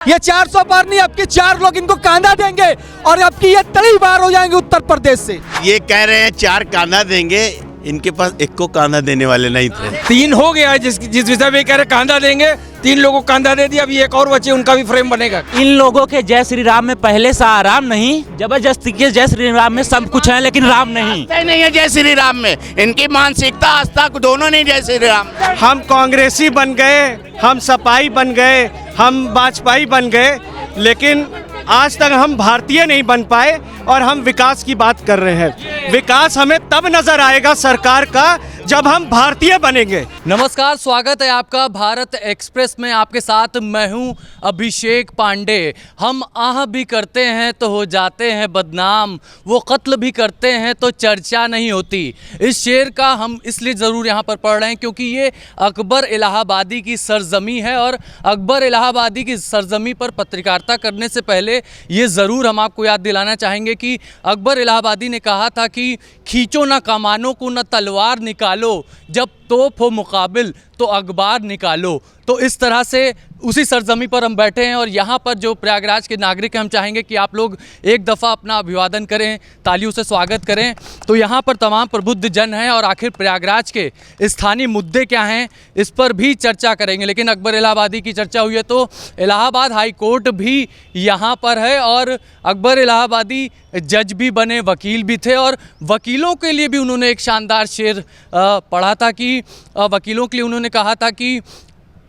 ये 400 पार नहीं, अब की 4 लोग इनको कांधा देंगे और अब की ये तड़ी बार हो जाएंगे उत्तर प्रदेश से। ये कह रहे हैं 4 कांधा देंगे, इनके पास एक को कांधा देने वाले नहीं थे। 3 हो गया है, जिस विषय में कह रहे कांधा देंगे, 3 लोगों को कांधा दे दिया, अभी एक और बचे, उनका भी फ्रेम बनेगा। इन लोगों के जय श्री राम में पहले से आराम नहीं, जबरदस्ती के जय श्री राम में सब कुछ है लेकिन राम नहीं। नहीं है जय श्री राम में, इनकी मानसिकता आस्था दोनों नहीं जय श्री राम। हम कांग्रेसी बन गए, हम सपाई बन गए, हम वाजपेयी बन गए, लेकिन आज तक हम भारतीय नहीं बन पाए और हम विकास की बात कर रहे हैं। विकास हमें तब नजर आएगा सरकार का जब हम भारतीय बनेंगे। नमस्कार, स्वागत है आपका भारत एक्सप्रेस में। आपके साथ मैं हूं अभिषेक पांडे। हम आह भी करते हैं तो हो जाते हैं बदनाम, वो कत्ल भी करते हैं तो चर्चा नहीं होती। इस शेर का हम इसलिए ज़रूर यहाँ पर पढ़ रहे हैं क्योंकि ये अकबर इलाहाबादी की सरजमी है और अकबर इलाहाबादी की सरजमी पर पत्रकारिता करने से पहले ये ज़रूर हम आपको याद दिलाना चाहेंगे कि अकबर इलाहाबादी ने कहा था कि खींचो ना कमानों को, ना तलवार निकालो, जब तोप हो मुकाबिल तो अखबार निकालो। तो इस तरह से उसी सरजमी पर हम बैठे हैं और यहाँ पर जो प्रयागराज के नागरिक हैं, हम चाहेंगे कि आप लोग एक दफ़ा अपना अभिवादन करें, तालियों से स्वागत करें। तो यहाँ पर तमाम प्रबुद्ध जन हैं और आखिर प्रयागराज के स्थानीय मुद्दे क्या हैं इस पर भी चर्चा करेंगे। लेकिन अकबर इलाहाबादी की चर्चा हुई है तो इलाहाबाद हाई कोर्ट भी यहाँ पर है और अकबर इलाहाबादी जज भी बने, वकील भी थे और वकीलों के लिए भी उन्होंने एक शानदार शेर पढ़ा था कि वकीलों के लिए उन्होंने कहा था कि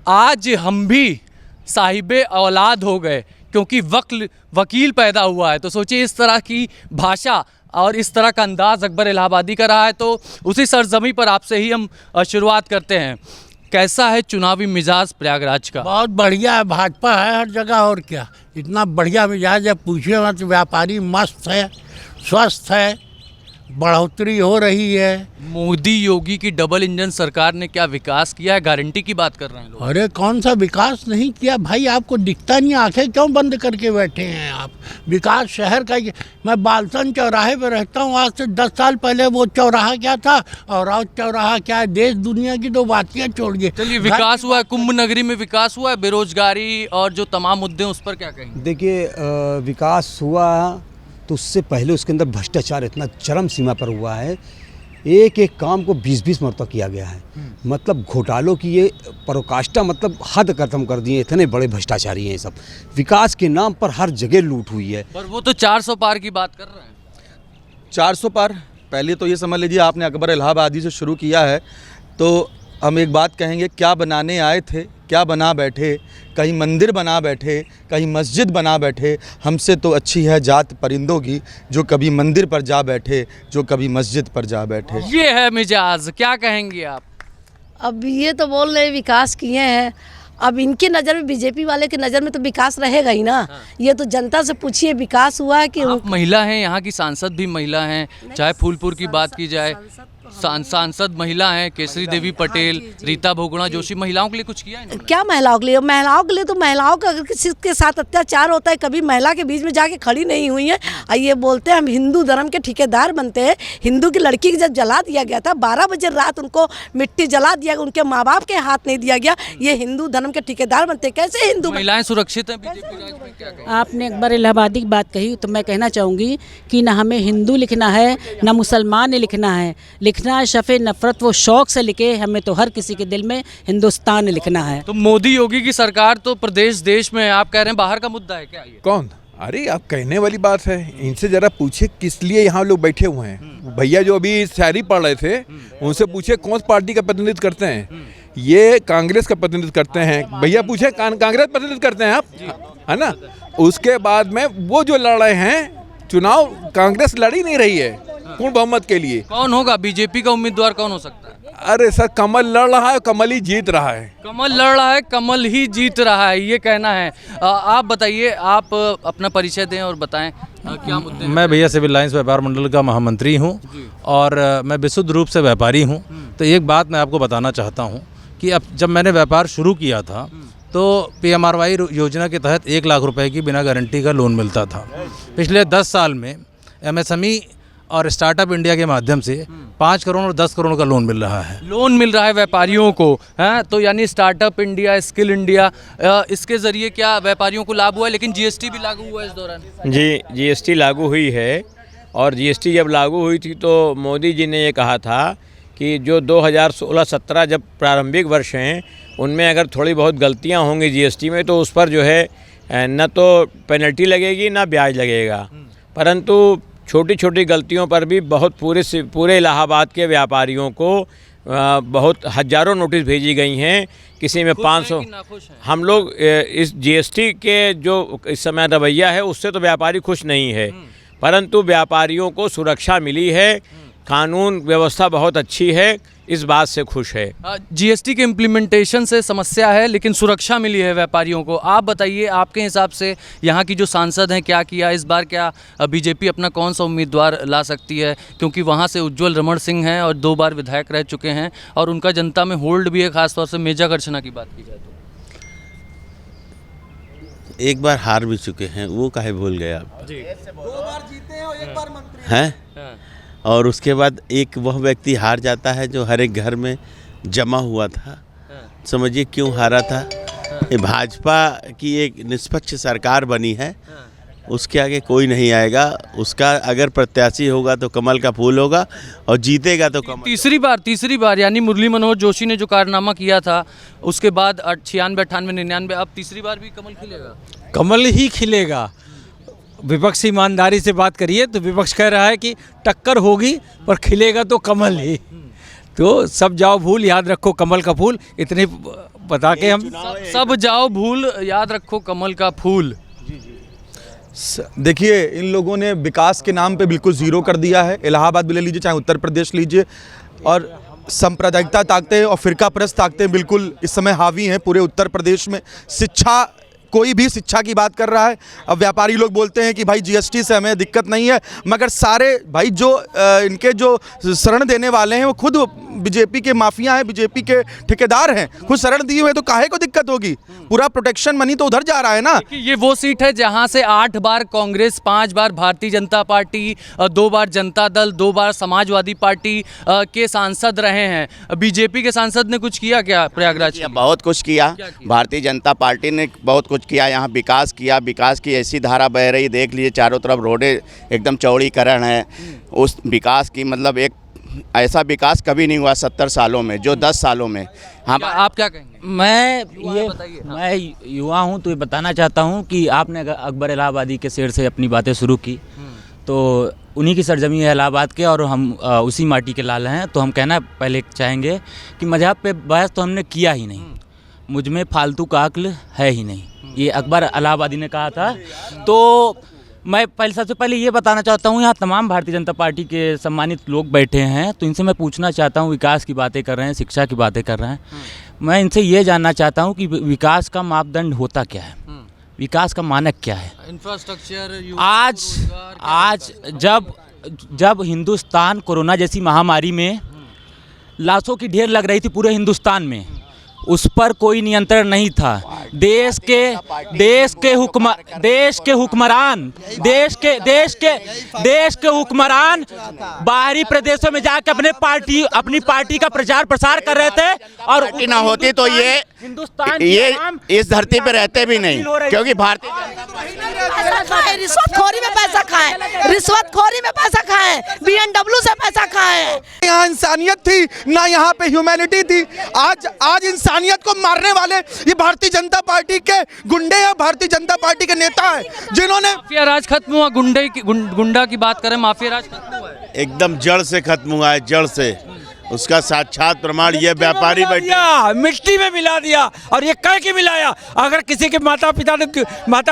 आज हम भी साहिबे औलाद हो गए क्योंकि वकील पैदा हुआ है। तो सोचिए इस तरह की भाषा और इस तरह का अंदाज़ अकबर इलाहाबादी का रहा है। तो उसी सरजमी पर आपसे ही हम शुरुआत करते हैं। कैसा है चुनावी मिजाज प्रयागराज का? बहुत बढ़िया है, भाजपा है हर जगह और क्या, इतना बढ़िया मिजाज है पूछिए मत। व्यापारी मस्त है, स्वस्थ है, बढ़ोतरी हो रही है। मोदी योगी की डबल इंजन सरकार ने क्या विकास किया है? गारंटी की बात कर रहे हैं लोग। अरे कौन सा विकास नहीं किया भाई, आपको दिखता नहीं? आंखें क्यों बंद करके बैठे हैं आप? विकास शहर का मैं बालसन चौराहे पे रहता हूँ, आज से 10 साल पहले वो चौराहा क्या था और आज चौराहा क्या है। देश दुनिया की तो बातें छोड़िए। चलिए, विकास हुआ है, कुंभ नगरी में विकास हुआ है, बेरोजगारी और जो तमाम मुद्दे उस पर क्या कहेंगे? देखिए, विकास हुआ तो उससे पहले उसके अंदर भ्रष्टाचार इतना चरम सीमा पर हुआ है। एक एक काम को 20-20 मरतबा किया गया है। मतलब घोटालों की ये पराकाष्ठा, मतलब हद खत्म कर दिए। इतने बड़े भ्रष्टाचारी हैं सब। विकास के नाम पर हर जगह लूट हुई है। पर वो तो 400 पार की बात कर रहे हैं। 400 पार पहले तो ये समझ लीजिए आपने अकबर इलाहाबादी से शुरू किया है, तो हम एक बात कहेंगे, क्या बनाने आए थे, क्या बना बैठे? कहीं मंदिर बना बैठे, कहीं मस्जिद बना बैठे। हमसे तो अच्छी है जात परिंदों की, जो कभी मंदिर पर जा बैठे, जो कभी मस्जिद पर जा बैठे। ये है मिजाज, क्या कहेंगे आप? अब ये तो बोल रहे विकास किए हैं, अब इनके नज़र में, बीजेपी वाले के नज़र में तो विकास रहेगा ही ना। ये तो जनता से पूछिए विकास हुआ है कि आप महिला हैं, यहाँ की सांसद भी महिला हैं, चाहे फूलपुर की बात की जाए, सांसद महिला हैं, केसरी देवी पटेल, रीता बहुगुणा जोशी। महिलाओं के लिए कुछ किया है? क्या महिलाओं के लिए? महिलाओं के लिए तो महिलाओं का अगर किसी के साथ अत्याचार होता है, कभी महिला के बीच में जाके खड़ी नहीं हुई है। और ये बोलते हैं हम हिंदू धर्म के ठेकेदार बनते हैं। हिंदू की लड़की जब जला दिया गया था, 12 बजे रात उनको मिट्टी जला दिया, उनके माँ बाप के हाथ नहीं दिया गया। ये हिंदू धर्म के ठेकेदार बनते हैं? कैसे हिंदू महिलाएं सुरक्षित हैं बीजेपी राज में? क्या कहें? आपने अकबर इलाहाबादी की बात कही तो मैं कहना चाहूँगी कि ना हमें हिंदू लिखना है ना मुसलमान लिखना है। लिखना है शफ़े नफरत, वो शौक से लिखे। हमें तो हर किसी के दिल में हिंदुस्तान लिखना है। तो मोदी योगी की सरकार तो प्रदेश देश में, आप कह रहे हैं बाहर का मुद्दा है क्या ये? कौन? अरे आप कहने वाली बात है। इनसे जरा पूछे किस लिए यहाँ लोग बैठे हुए हैं। भैया जो अभी शायरी पढ़ रहे थे, उनसे पूछे कौन सी पार्टी का प्रतिनिधित्व करते हैं। ये कांग्रेस का प्रतिनिधित्व करते हैं। भैया पूछे कांग्रेस प्रतिनिधित्व करते हैं आप, है ना? उसके बाद में वो जो लड़ रहे हैं चुनाव, कांग्रेस लड़ी नहीं रही है पूर्ण बहुमत के लिए। कौन होगा बीजेपी का उम्मीदवार? कौन हो सकता है? अरे सर, कमल लड़ रहा है, कमल ही जीत रहा है। कमल लड़ रहा है, कमल ही जीत रहा है, ये कहना है। आप बताइए, आप अपना परिचय दें और बताएं क्या मुद्दे हैं। मैं भैया सिविल लाइंस व्यापार मंडल का महामंत्री हूं और मैं विशुद्ध रूप से व्यापारी हूं। तो एक बात मैं आपको बताना चाहता हूं कि अब जब मैंने व्यापार शुरू किया था तो PMRY योजना के तहत 1 लाख रुपए की बिना गारंटी का लोन मिलता था। पिछले 10 साल में MSME और स्टार्टअप इंडिया के माध्यम से 5 करोड़ और 10 करोड़ का लोन मिल रहा है। लोन मिल रहा है व्यापारियों को, हैं? तो यानी स्टार्टअप इंडिया, स्किल इंडिया, इसके ज़रिए क्या व्यापारियों को लाभ हुआ है? लेकिन जीएसटी भी लागू हुआ है इस दौरान। जी, जीएसटी लागू हुई है, और जीएसटी जब लागू हुई थी तो मोदी जी ने ये कहा था कि जो 2016-17 जब प्रारंभिक वर्ष हैं उनमें अगर थोड़ी बहुत गलतियां होंगी जीएसटी में तो उस पर जो है न तो पेनल्टी लगेगी ना ब्याज लगेगा, परंतु छोटी छोटी गलतियों पर भी बहुत पूरे इलाहाबाद के व्यापारियों को बहुत हज़ारों नोटिस भेजी गई हैं। किसी में 500। हम लोग इस जीएसटी के जो इस समय रवैया है उससे तो व्यापारी खुश नहीं है, परंतु व्यापारियों को सुरक्षा मिली है, कानून व्यवस्था बहुत अच्छी है, इस बात से खुश है। जीएसटी के इम्प्लीमेंटेशन से समस्या है लेकिन सुरक्षा मिली है व्यापारियों को। आप बताइए, आपके हिसाब से यहाँ की जो सांसद हैं क्या किया इस बार? क्या बीजेपी अपना कौन सा उम्मीदवार ला सकती है? क्योंकि वहाँ से उज्ज्वल रमण सिंह हैं और 2 बार विधायक रह चुके हैं और उनका जनता में होल्ड भी है, खासतौर से मेजा गर्चना की बात की जाए तो। एक बार हार भी चुके हैं, वो काहे भूल गए आप? 2 बार जीते हैं और 1 बार मंत्री हैं। और उसके बाद एक वह व्यक्ति हार जाता है जो हर एक घर में जमा हुआ था। समझिए क्यों हारा था? ये भाजपा की एक निष्पक्ष सरकार बनी है, उसके आगे कोई नहीं आएगा। उसका अगर प्रत्याशी होगा तो कमल का फूल होगा और जीतेगा तो कमल। तीसरी बार यानी मुरली मनोहर जोशी ने जो कारनामा किया था उसके बाद 96, 98, 99, अब तीसरी बार भी कमल खिलेगा? कमल ही खिलेगा। विपक्ष ईमानदारी से बात करिए तो विपक्ष कह रहा है कि टक्कर होगी पर खिलेगा तो कमल ही। तो सब जाओ भूल, याद रखो कमल का फूल, इतने बता के हम सब जाओ भूल, याद रखो कमल का फूल। देखिए, इन लोगों ने विकास के नाम पे बिल्कुल ज़ीरो कर दिया है। इलाहाबाद भी ले लीजिए, चाहे उत्तर प्रदेश लीजिए, और सांप्रदायिकता ताकतें और फिरका परस्त ताकतें बिल्कुल इस समय हावी हैं पूरे उत्तर प्रदेश में। शिक्षा, कोई भी शिक्षा की बात कर रहा है। अब व्यापारी लोग बोलते हैं कि भाई जीएसटी से हमें दिक्कत नहीं है, मगर सारे भाई जो इनके जो शरण देने वाले हैं वो खुद बीजेपी के माफिया हैं, बीजेपी के ठेकेदार हैं, खुद शरण दिए हुए, तो काहे को दिक्कत होगी? पूरा प्रोटेक्शन मनी तो उधर जा रहा है ना। ये वो सीट है जहां से 8 बार कांग्रेस, 5 बार भारतीय जनता पार्टी, 2 बार जनता दल, 2 बार समाजवादी पार्टी के सांसद रहे हैं। बीजेपी के सांसद ने कुछ किया क्या प्रयागराज? बहुत कुछ किया। भारतीय जनता पार्टी ने बहुत कुछ किया, यहाँ विकास किया। विकास की ऐसी धारा बह रही, देख लीजिए चारों तरफ रोडें एकदम चौड़ीकरण है। उस विकास की मतलब एक ऐसा विकास कभी नहीं हुआ 70 सालों में, जो 10 सालों में। हम आप क्या कहेंगे? मैं युवा हूँ तो ये बताना चाहता हूँ कि आपने अकबर इलाहाबादी के शेर से अपनी बातें शुरू की, तो उन्हीं की सरजमी है इलाहाबाद के और हम उसी माटी के लाल हैं। तो हम कहना पहले चाहेंगे कि मजहब पे बहस तो हमने किया ही नहीं, मुझ में फालतू का अक्ल है ही नहीं, ये अकबर इलाहाबादी ने कहा था। तो मैं सबसे पहले ये बताना चाहता हूँ, यहाँ तमाम भारतीय जनता पार्टी के सम्मानित लोग बैठे हैं, तो इनसे मैं पूछना चाहता हूँ, विकास की बातें कर रहे हैं, शिक्षा की बातें कर रहे हैं, मैं इनसे ये जानना चाहता हूँ कि विकास का मापदंड होता क्या है, विकास का मानक क्या है? इंफ्रास्ट्रक्चर। आज जब हिंदुस्तान कोरोना जैसी महामारी में लाशों की ढेर लग रही थी पूरे हिंदुस्तान में, उस पर कोई नियंत्रण नहीं था। देश के हुक्मरान बाहरी प्रदेशों में जाकर अपनी पार्टी का प्रचार प्रसार कर रहे थे, और ना होती तो ये हिंदुस्तान इस धरती पे रहते भी नहीं, क्योंकि भारतीय रिश्वतखोरी में पैसा खाएं, BMW से पैसा खाएं। यहाँ इंसानियत थी ना, यहाँ पे ह्यूमैनिटी थी। आज इंसानियत को मारने वाले ये भारतीय जनता पार्टी के गुंडे हैं, भारतीय जनता पार्टी के नेता हैं, जिन्होंने माफिया राज खत्म हुआ। गुंडा की बात करें, माफिया राज खत्म हुआ है, एकदम जड़ से खत्म हुआ है, जड़ से। उसका साक्षात प्रमाण ये व्यापारी बैठे मिट्टी में मिला दिया, और ये कह के मिलाया। अगर किसी के माता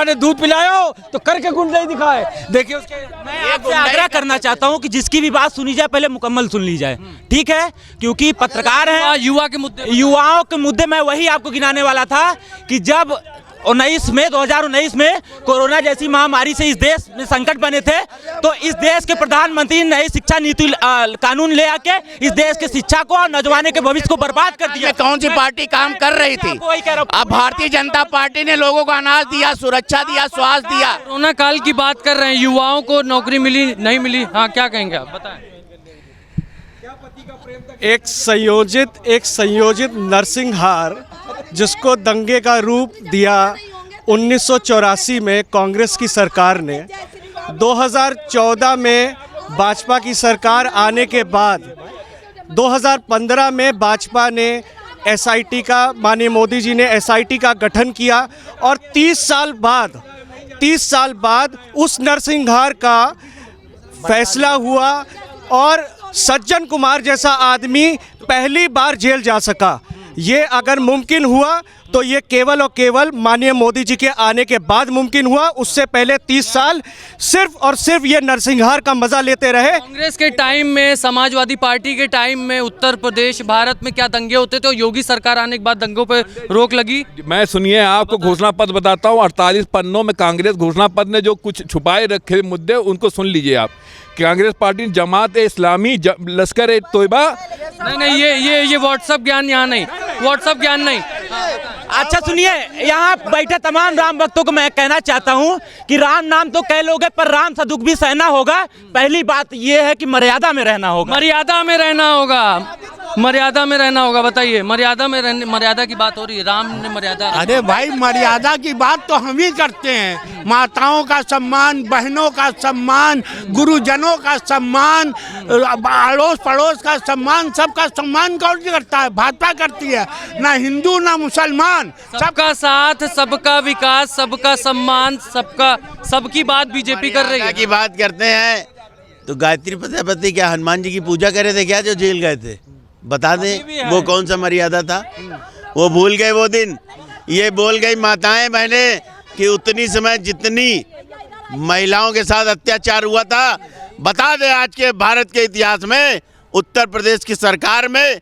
ने दूध पिलाया हो तो करके गुंडे दिखाए। देखिए उसके, मैं आपसे आग्रह करना चाहता हूं कि जिसकी भी बात सुनी जाए पहले मुकम्मल सुन ली जाए, ठीक है? क्योंकि पत्रकार हैं, युवाओं के मुद्दे मैं वही आपको गिनाने वाला था कि जब 2019 में कोरोना जैसी महामारी से इस देश में संकट बने थे, तो इस देश के प्रधानमंत्री ने नई शिक्षा नीति कानून ले आके इस देश के शिक्षा को और नौजवानों के भविष्य को बर्बाद कर दिया। कौन सी पार्टी काम कर रही थी? अब भारतीय जनता पार्टी ने लोगों को अनाज दिया, सुरक्षा दिया, स्वास्थ्य दिया। कोरोना काल की बात कर रहे हैं, युवाओं को नौकरी मिली नहीं मिली, हाँ क्या कहेंगे आप बताएं। एक संयोजित नरसिंहार जिसको दंगे का रूप दिया 1984 में कांग्रेस की सरकार ने, 2014 में भाजपा की सरकार आने के बाद 2015 में भाजपा ने एसआईटी का, माननीय मोदी जी ने एसआईटी का गठन किया और 30 साल बाद उस नरसिंहार का फैसला हुआ और सज्जन कुमार जैसा आदमी पहली बार जेल जा सका। ये अगर मुमकिन हुआ तो ये केवल और केवल माननीय मोदी जी के आने के बाद मुमकिन हुआ। उससे पहले 30 साल सिर्फ और सिर्फ ये नरसिंहार का मजा लेते रहे। कांग्रेस के टाइम में, समाजवादी पार्टी के टाइम में उत्तर प्रदेश, भारत में क्या दंगे होते थे और योगी सरकार आने के बाद दंगों पर रोक लगी? मैं सुनिए आपको घोषणा पत्र बताता हूँ। 48 पन्नों में कांग्रेस घोषणा पत्र ने जो कुछ छुपाए रखे मुद्दे उनको सुन लीजिए आप। कांग्रेस पार्टी जमात इस्लामी, लश्कर ए तोयबा। नहीं, ये व्हाट्सएप ज्ञान यहाँ नहीं, व्हाट्सएप ज्ञान नहीं। अच्छा सुनिए, यहाँ बैठे तमाम राम भक्तों को मैं कहना चाहता हूँ कि राम नाम तो कह लोगे पर राम सा दुख भी सहना होगा। पहली बात ये है कि मर्यादा में रहना होगा। मर्यादा में रहना होगा, मर्यादा में रहना होगा। बताइए, मर्यादा में रहने, मर्यादा की बात हो रही है, राम ने मर्यादा। अरे भाई, मर्यादा की बात तो हम ही करते हैं। माताओं का सम्मान, बहनों का सम्मान, गुरुजनों का सम्मान, अड़ोस पड़ोस का सम्मान, सबका सम्मान कौन करता है? भाजपा करती है। ना हिंदू ना मुसलमान, सबका साथ, सबका विकास, सबका सम्मान, सबकी बात बीजेपी कर रही है। की बात करते हैं तो गायत्री प्रजापति क्या हनुमान जी की पूजा करे थे क्या जो जेल गए थे? बता दें वो कौन सा मर्यादा था? वो भूल गए वो दिन। ये बोल गई माताएं बहनें कि उतनी समय जितनी महिलाओं के साथ अत्याचार हुआ था, बता दें आज के भारत के इतिहास में उत्तर प्रदेश की सरकार में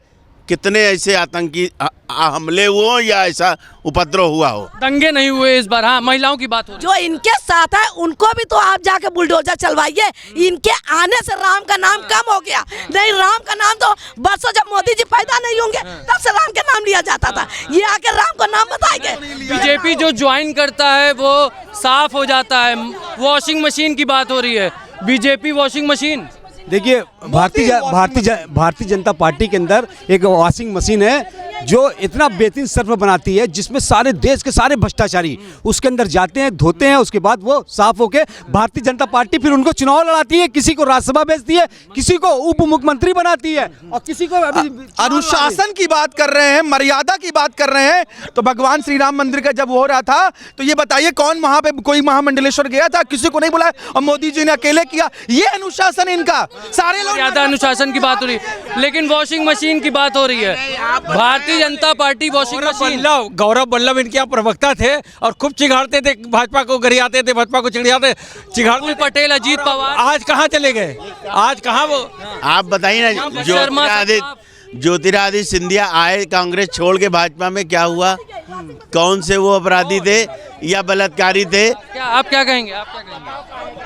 कितने ऐसे आतंकी हमले हुए या ऐसा उपद्रव हुआ हो। दंगे नहीं हुए इस बार। हाँ, महिलाओं की बात हो। जो इनके साथ है उनको भी तो आप जाके बुलडोजर चलवाइए। इनके आने से राम का नाम कम हो गया। नहीं, राम का नाम तो बरसों जब मोदी जी पैदा नहीं होंगे तब से राम के नाम लिया जाता था। ये आके राम का नाम बताएंगे। बीजेपी जो ज्वाइन करता है वो साफ हो जाता है। वॉशिंग मशीन की बात हो रही है, बीजेपी वॉशिंग मशीन। देखिए, भारतीय जनता पार्टी के अंदर एक वॉशिंग मशीन है जो इतना बेहतरीन सर्फ बनाती है, जिसमें सारे देश के सारे भ्रष्टाचारी उसके अंदर जाते हैं, धोते हैं, उसके बाद वो साफ होके भारतीय जनता पार्टी फिर उनको चुनाव लड़ाती है। किसी को राज्यसभा भेजती है, किसी को उप मुख्यमंत्री बनाती है और किसी को अनुशासन की बात कर रहे हैं, मर्यादा की बात कर रहे हैं। तो भगवान श्री राम मंदिर का जब हो रहा था तो ये बताइए कौन वहां पे कोई महामंडलेश्वर गया था? किसी को नहीं बुलाया और मोदी जी ने अकेले किया। ये अनुशासन इनका। सारे लोग ज्यादा अनुशासन की बात हो रही है, लेकिन वॉशिंग मशीन की बात हो रही है। Bharatiya Janata party washing machine. Gaurav Vallabh इनके यहाँ प्रवक्ता थे और खूब चिढ़ाते थे भाजपा को, गरियाते थे भाजपा को, चिढ़ाते पटेल, अजीत पवार। आज कहाँ चले गए? आज कहाँ वो? आप बताइए ना। ज्योतिरादित्य सिंधिया आए कांग्रेस छोड़ के भाजपा में, क्या हुआ? कौन से वो अपराधी थे या बलात्कारी थे? आप क्या कहेंगे? आप क्या कहेंगे?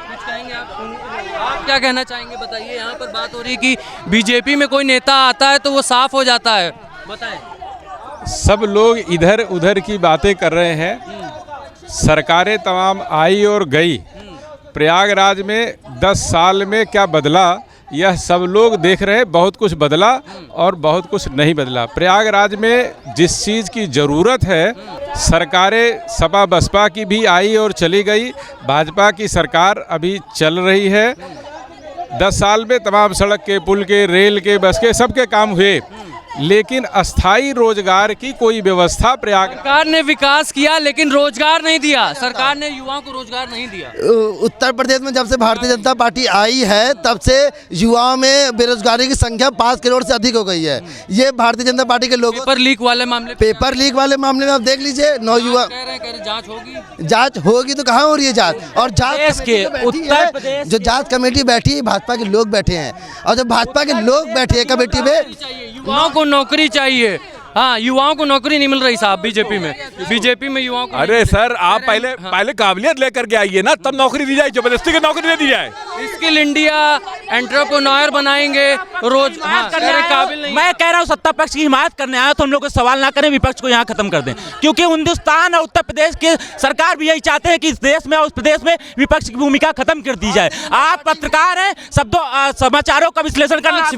कुछ कहेंगे आप क्या कहना चाहेंगे? बताइए। यहाँ पर बात हो रही है कि बीजेपी में कोई नेता आता है तो वो साफ हो जाता है। बताएं। सब लोग इधर उधर की बातें कर रहे हैं। सरकारें तमाम आई और गई। प्रयागराज में 10 साल में क्या बदला यह सब लोग देख रहे हैं। बहुत कुछ बदला और बहुत कुछ नहीं बदला। प्रयागराज में जिस चीज़ की ज़रूरत है, सरकारें सपा बसपा की भी आई और चली गई, भाजपा की सरकार अभी चल रही है। 10 साल में तमाम सड़क के, पुल के, रेल के, बस के सबके काम हुए, लेकिन अस्थाई रोजगार की कोई व्यवस्था सरकार ने विकास किया लेकिन रोजगार नहीं दिया। सरकार ने युवाओं को रोजगार नहीं दिया। उत्तर प्रदेश में जब से भारतीय जनता पार्टी आई है तब से युवाओं में बेरोजगारी की संख्या 5 करोड़ से अधिक हो गई है। ये भारतीय जनता पार्टी के लोग पेपर लीक वाले मामले में आप देख लीजिए। नौयुवा जांच होगी, जांच होगी तो कहाँ हो रही है जांच? और जांच के उत्तर प्रदेश जो जांच कमेटी बैठी है, भाजपा के लोग बैठे हैं और जब भाजपा के लोग बैठे हैं कमेटी में, युवाओं को नौकरी चाहिए, हाँ, युवाओं को नौकरी नहीं मिल रही साहब बीजेपी में युवाओं को अरे सर, आप पहले काबिलियत लेकर के आइए ना, तब नौकरी दी जाए, जबरदस्ती की नौकरी नहीं दी जाए। स्किल इंडिया, एंटरप्रेन्योर बनाएंगे, रोज काबिल नहीं। मैं कह रहा हूँ सत्ता पक्ष की हिमायत करने आया तो हम लोग को सवाल ना करें, विपक्ष को यहाँ खत्म कर दें, क्योंकि हिंदुस्तान और उत्तर प्रदेश की सरकार भी यही चाहते हैं कि इस देश में और उस प्रदेश में विपक्ष की भूमिका खत्म कर दी जाए। आप पत्रकार हैं, समाचारों का विश्लेषण करना।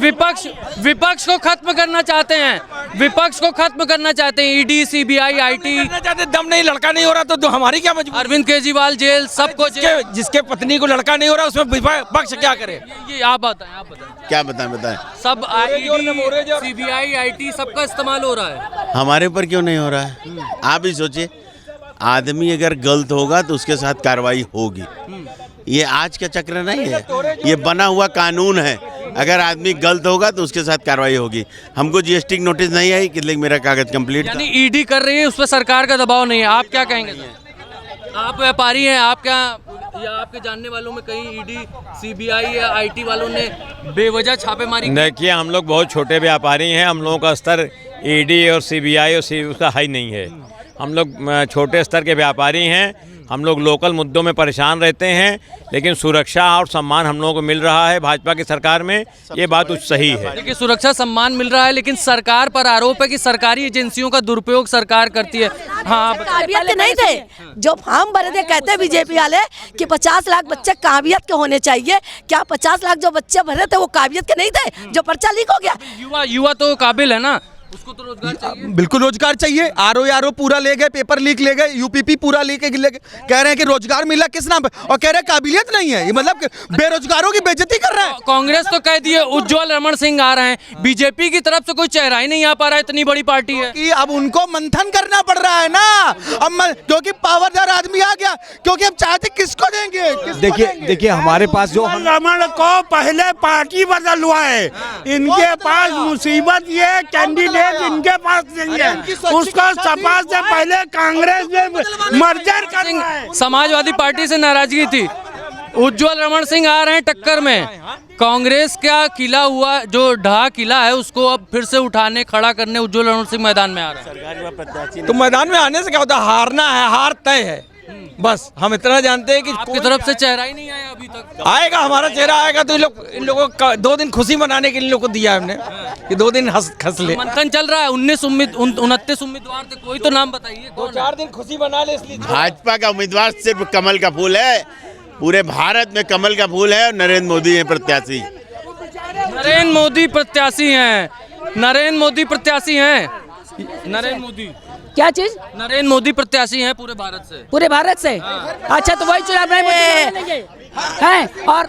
विपक्ष को खत्म करना चाहते हैं, विपक्ष को खत्म करना चाहते हैं। ईडी, सीबीआई, आईटी दम नहीं, लड़का नहीं हो रहा तो हमारी क्या मजबूरी? अरविंद केजरीवाल जेल, सबको जिसके पत्नी को लड़का नहीं हो रहा उसमें विपक्ष क्या करे? ये आप बताएं क्या बताएं? सब सीबीआई, आईटी सबका इस्तेमाल हो रहा है, हमारे पर क्यों नहीं हो रहा है? आप ही सोचिए, आदमी अगर गलत होगा तो उसके साथ कार्रवाई होगी। ये आज का चक्र नहीं है, ये बना हुआ कानून है। अगर आदमी गलत होगा तो उसके साथ कार्रवाई होगी। हमको जीएसटी की नोटिस नहीं आई कि मेरा कागज कंप्लीट, यानी ईडी कर रही है, उस पर सरकार का दबाव नहीं है। आप क्या कहेंगे? आप व्यापारी हैं, आप क्या, या आपके जानने वालों में कहीं ईडी, सीबीआई या आईटी वालों ने बेवजह छापेमारी? देखिए, हम लोग बहुत छोटे व्यापारी हैं, हम लोगों का स्तर ईडी और सीबीआई और उसका हाई नहीं है। हम लोग छोटे स्तर के व्यापारी हैं, हम लोग लोकल मुद्दों में परेशान रहते हैं, लेकिन सुरक्षा और सम्मान हम लोगों को मिल रहा है भाजपा की सरकार में, ये बात सही है। देखिए, सुरक्षा सम्मान मिल रहा है, लेकिन सरकार पर आरोप है कि सरकारी एजेंसियों का दुरुपयोग सरकार करती है। हाँ, काबिलियत के नहीं थे जो फॉर्म भरे थे, कहते हैं बीजेपी वाले कि 50 लाख बच्चे काबिलियत के होने चाहिए। क्या 50 लाख जो बच्चे भरे थे वो काबिलियत के नहीं थे, जो पर्चा लीक हो गया? युवा तो काबिल है ना, उसको तो रोजगार चाहिए। बिल्कुल रोजगार चाहिए। आरओ पूरा ले गए, पेपर लीक ले गए, यूपीपी पूरा ले गए, कह रहे हैं कि रोजगार मिला किस नाम पे, और कह रहे हैं काबिलियत नहीं है। ये मतलब बेरोजगारों की बेइज्जती कर रहे हैं। कांग्रेस तो कह दिए उज्जवल रमन सिंह आ रहे हैं, बीजेपी की तरफ से कोई चेहरा ही नहीं आ पा रहा है, इतनी बड़ी पार्टी है कि अब उनको मंथन करना पड़ रहा है ना, अब क्योंकि पावरदार आदमी आ गया, क्योंकि अब चाहते किसको देंगे? देखिए हमारे पास जो रमन को पहले पार्टी बदल हुआ है, इनके पास मुसीबत ये कैंडिडेट इनके पास नहीं है, उसको सपा से पहले कांग्रेस में मर्जर करना है। समाजवादी पार्टी से नाराजगी थी, उज्जवल रमन सिंह आ रहे हैं टक्कर में। कांग्रेस का किला हुआ, जो ढहा किला है, उसको अब फिर से उठाने, खड़ा करने उज्जवल रमन सिंह मैदान में आ रहे हैं। तो मैदान में आने से क्या होता है? हारना है, हार तय है, बस हम इतना जानते हैं कि आपकी तरफ से चेहरा ही नहीं आया अभी तक। आएगा, हमारा चेहरा आएगा तो इन लोगों का 2 दिन खुशी मनाने के लिए लोगों को दिया हमने कि 2 दिन हंस ले। मंथन चल रहा है, 29 उम्मीदवार थे, कोई तो नाम बताइए। 2-4 दिन खुशी मना ले, इसलिए भाजपा का उम्मीदवार सिर्फ कमल का फूल है, पूरे भारत में कमल का फूल है, और नरेंद्र मोदी है प्रत्याशी। नरेंद्र मोदी प्रत्याशी हैं, नरेंद्र मोदी प्रत्याशी हैं, नरेंद्र मोदी क्या चीज? नरेंद्र मोदी प्रत्याशी हैं पूरे भारत से। पूरे भारत से? अच्छा, तो वही चुनाव नहीं है। और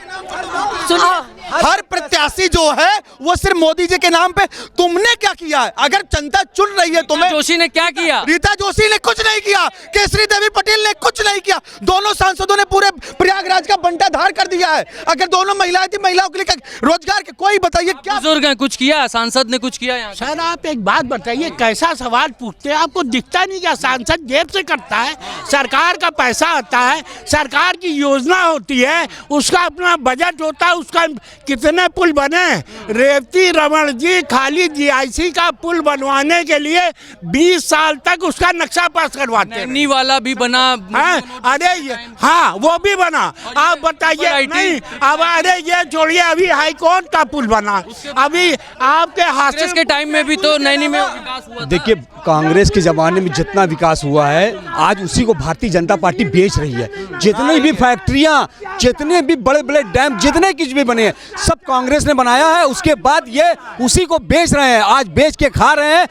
हर प्रत्याशी जो है वो सिर्फ मोदी जी के नाम पे। तुमने क्या किया है? अगर जनता चुन रही है तुम्हें, जोशी ने क्या किया? रीता जोशी ने कुछ नहीं किया, केसरी देवी पटेल ने कुछ नहीं किया, दोनों सांसदों ने पूरे प्रयागराज का बंटाधार कर दिया है। अगर दोनों महिलाएं थी, महिलाओं के लिए रोजगार के कोई बताइए क्या बुजुर्ग हैं, कुछ किया? सांसद ने कुछ किया? यहाँ सर आप एक बात बताइए, कैसा सवाल पूछते हैं? आपको दिखता नहीं क्या सांसद जेब से करता है? सरकार का पैसा आता है, सरकार की योजना होती है, उसका अपना बजट होता है, उसका कितने पुल बने? रेवती रमन जी खाली जीआईसी का पुल बनवाने के लिए 20 साल तक उसका नक्शा पास करवाते हैं। नैनी वाला भी बना है? अरे हाँ, वो भी बना। आप बताइए नहीं, अब अरे ये छोड़िए, अभी हाई कोर्ट का पुल बना, अभी आपके हाथ के टाइम में भी तो नैनी में विकास हुआ। देखिए कांग्रेस के ज़माने में जितना विकास हुआ है, आज उसी को भारतीय जनता पार्टी बेच रही है। जितनी भी फैक्ट्रियां, जितने भी बड़े बड़े डैम, जितने कुछ भी बने हैं, सब कांग्रेस ने बनाया है। उसके बाद ये उसी को बेच रहे हैं, आज बेच के खा रहे हैं।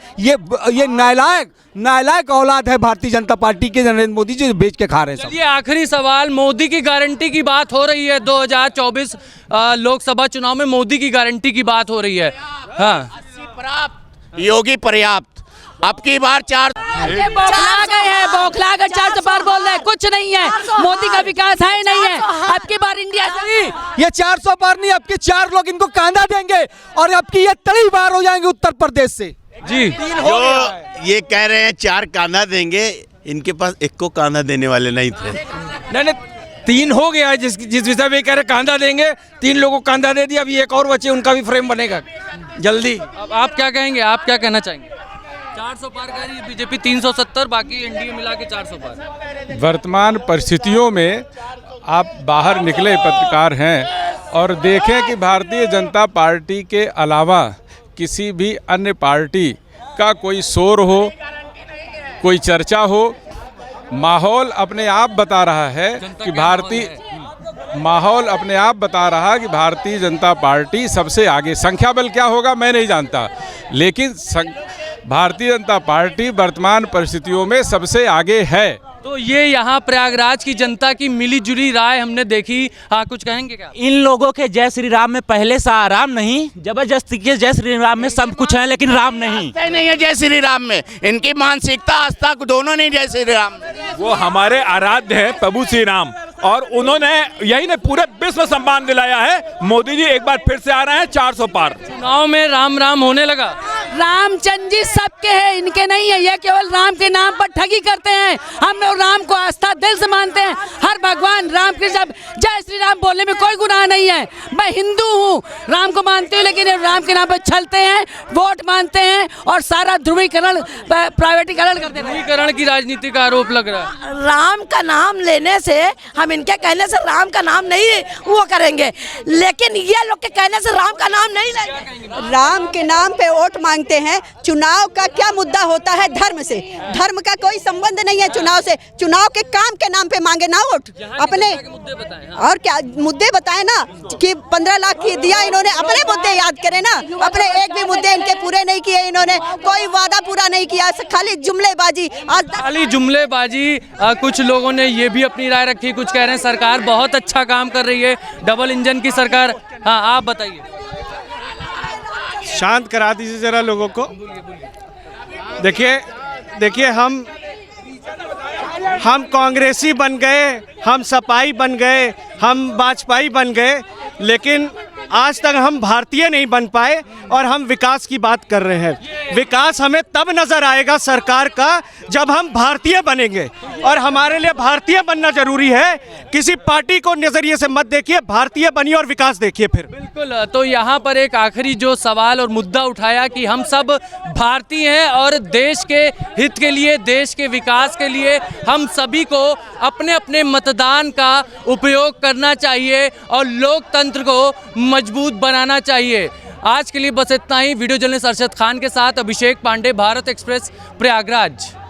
ये नालायक औलाद है भारतीय जनता पार्टी के, नरेंद्र मोदी जी बेच के खा रहे हैं। चलिए, आखिरी सवाल, मोदी की गारंटी की बात हो रही है, 2024 लोकसभा चुनाव में मोदी की गारंटी की बात हो रही है। हाँ, योगी पर्याप्त, अब की बार 4 बौखला गए हैं, बौखला कर 400 पार बोल रहे हैं, कुछ नहीं है, मोदी का विकास है नहीं है। अब की बार इंडिया ये 400 पार नहीं, अब के 4 लोग इनको कांधा देंगे, और अब की ये 3 बार हो जाएंगे उत्तर प्रदेश से। जी, जो ये कह रहे हैं 4 कांधा देंगे, इनके पास 1 को कांधा देने वाले नहीं थे। नहीं, 3 हो गया है, जिस विषय में कह रहे कांधा देंगे, 3 लोगों को कांधा दे दिया, अभी 1 और बचे, उनका भी फ्रेम बनेगा जल्दी। अब आप क्या कहेंगे, आप क्या कहना चाहेंगे? 400 पार कर रही है बीजेपी, 370, बाकी एनडीए मिला के 400 पार। वर्तमान परिस्थितियों में आप बाहर निकले पत्रकार हैं और देखें कि भारतीय जनता पार्टी के अलावा किसी भी अन्य पार्टी का कोई शोर हो, कोई चर्चा हो, माहौल अपने आप बता रहा है कि भारतीय जनता पार्टी सबसे आगे। संख्या बल क्या होगा मैं नहीं जानता, लेकिन भारतीय जनता पार्टी वर्तमान परिस्थितियों में सबसे आगे है। तो ये यहाँ प्रयागराज की जनता की मिली-जुली राय हमने देखी। हाँ, कुछ कहेंगे क्या? इन लोगों के जय श्री राम में पहले से आराम नहीं, जबरदस्ती के जय श्री राम में सब कुछ है लेकिन राम नहीं। नहीं है जय श्री राम में, इनकी मानसिकता आस्था दोनों नहीं जय श्री राम। वो हमारे आराध्य हैं प्रभु श्री राम, और उन्होंने यही ने पूरे विश्व में सम्मान दिलाया है। मोदी जी एक बार फिर से आ रहे हैं 400 पार। चुनाव में राम राम होने लगा। रामचंद्र जी सबके हैं, इनके नहीं है। ये केवल राम के नाम पर ठगी करते हैं। हम लोग राम को आस्था दिल से मानते हैं। हर भगवान राम के जब जय श्री राम बोलने में कोई गुनाह नहीं है। मैं हिंदू हूँ, राम को मानती हूँ, लेकिन राम के नाम पर छलते हैं, वोट मानते हैं और सारा ध्रुवीकरण, प्राइवेटीकरण करते हैं। ध्रुवीकरण की राजनीति का आरोप लग रहा है। राम का नाम लेने से, हम इनके कहने से राम का नाम नहीं वो करेंगे, लेकिन ये लोग के कहने से राम का नाम नहीं लेंगे। राम के नाम पे वोट मांगते हैं। चुनाव का क्या मुद्दा होता है? धर्म से। धर्म का कोई संबंध नहीं है चुनाव से। चुनाव के काम के नाम पे मांगे ना वोट अपने। और क्या मुद्दे बताए ना कि 15 लाख की दिया इन्होंने, अपने मुद्दे याद करें ना। अपने एक भी मुद्दे इनके पूरे नहीं किए इन्होंने, कोई वादा पूरा नहीं किया, खाली जुमलेबाजी। खाली जुमलेबाजी। कुछ लोगों ने ये भी अपनी राय रखी, कुछ कह रहे हैं सरकार बहुत अच्छा काम कर रही है, डबल इंजन की सरकार। हाँ, आप बताइए। शांत करा दीजिए जरा लोगों को। देखिए हम कांग्रेसी बन गए, हम सपाई बन गए, हम वाजपेयी बन गए, लेकिन आज तक हम भारतीय नहीं बन पाए और हम विकास की बात कर रहे हैं। विकास हमें तब नजर आएगा सरकार का जब हम भारतीय बनेंगे, और हमारे लिए भारतीय बनना जरूरी है। किसी पार्टी को नजरिए से मत देखिए, भारतीय बनिए और विकास देखिए फिर। बिल्कुल। तो यहाँ पर एक आखिरी जो सवाल और मुद्दा उठाया कि हम सब भारतीय हैं और देश के हित के लिए, देश के विकास के लिए हम सभी को अपने अपने मतदान का उपयोग करना चाहिए और लोकतंत्र को मजबूत बनाना चाहिए। आज के लिए बस इतना ही। वीडियो जर्नलिस्ट अरशद खान के साथ अभिषेक पांडे, भारत एक्सप्रेस, प्रयागराज।